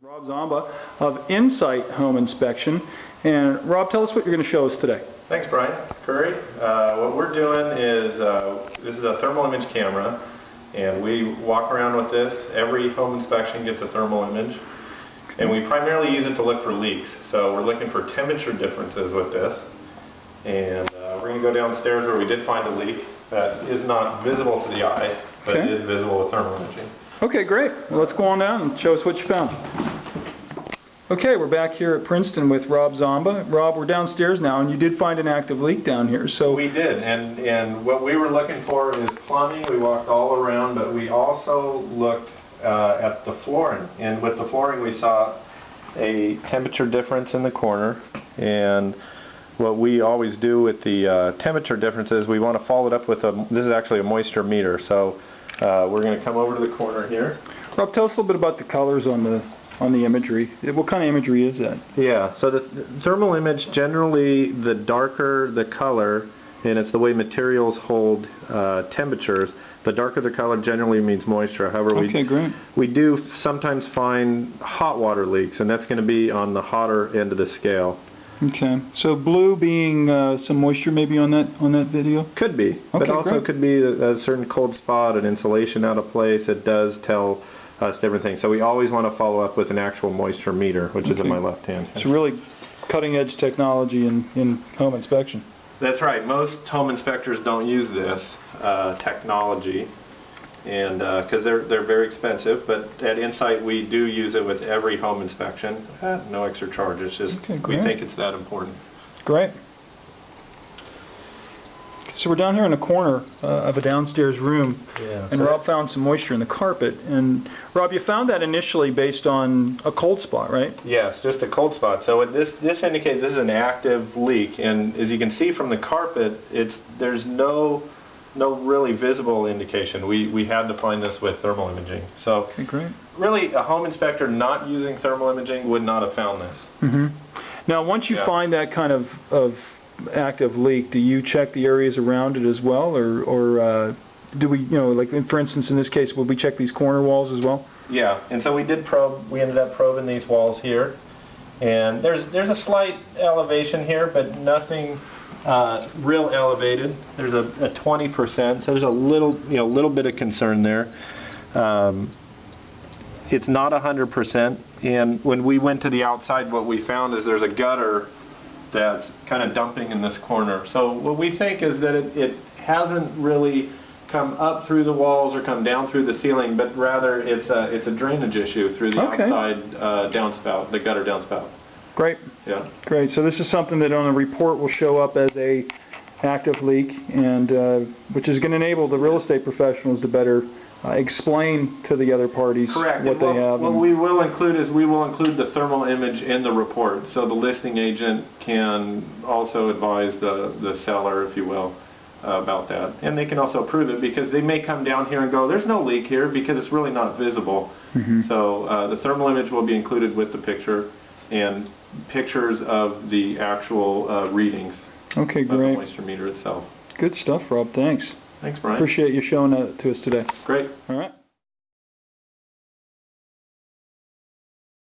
Rob Zomba of Insight Home Inspection. And Rob, tell us what you're going to show us today. Thanks, Brian Curry. What we're doing is, this is a thermal image camera, and we walk around with this. Every home inspection gets a thermal image, and we primarily use it to look for leaks. So we're looking for temperature differences with this, and we're going to go downstairs where we did find a leak that is not visible to the eye, but is visible with thermal imaging. Okay, great. Well, let's go on down and show us what you found. Okay, we're back here at Princeton with Rob Zomba. Rob, we're downstairs now, and you did find an active leak down here. So we did, and what we were looking for is plumbing. We walked all around, but we also looked at the flooring. And with the flooring, we saw a temperature difference in the corner. And what we always do with the temperature differences, we want to follow it up with this is actually a moisture meter. So we're going to come over to the corner here. Rob, tell us a little bit about the colors on the imagery. What kind of imagery is that? Yeah, so the thermal image, generally the darker the color, and it's the way materials hold temperatures, the darker the color generally means moisture. However, we do sometimes find hot water leaks, and that's going to be on the hotter end of the scale. Okay, so blue being some moisture maybe on that video? Could be, but also could be a certain cold spot, an insulation out of place. It does tell us different things. So we always want to follow up with an actual moisture meter, which is in my left hand. It's really cutting edge technology in home inspection. That's right. Most home inspectors don't use this technology, and because they're very expensive. But at Insight, we do use it with every home inspection at no extra charge. It's just we think it's that important. Great. So we're down here in the corner of a downstairs room, and Rob found some moisture in the carpet. And Rob, you found that initially based on a cold spot, right? Yes, just a cold spot. So this indicates this is an active leak, and as you can see from the carpet, there's no really visible indication. We had to find this with thermal imaging. So really, a home inspector not using thermal imaging would not have found this. Now, once you find that kind of active leak, do you check the areas around it as well, or do we, like for instance in this case, would we check these corner walls as well? Yeah, and so we did probe. We ended up probing these walls here, and there's a slight elevation here, but nothing real elevated. There's a 20%, so there's a little bit of concern there. It's not 100%, and when we went to the outside, what we found is there's a gutter that's kind of dumping in this corner. So what we think is that it hasn't really come up through the walls or come down through the ceiling, but rather it's a drainage issue through the outside downspout, the gutter downspout. Great. Yeah. Great. So this is something that on a report will show up as a active leak, and which is going to enable the real estate professionals to better explain to the other parties what they have. What we will include is we will include the thermal image in the report, so the listing agent can also advise the seller, if you will, about that. And they can also prove it, because they may come down here and go, there's no leak here, because it's really not visible. So the thermal image will be included with the picture, and pictures of the actual readings of the moisture meter itself. Good stuff, Rob. Thanks. Thanks, Brian. Appreciate you showing that to us today. Great. All right.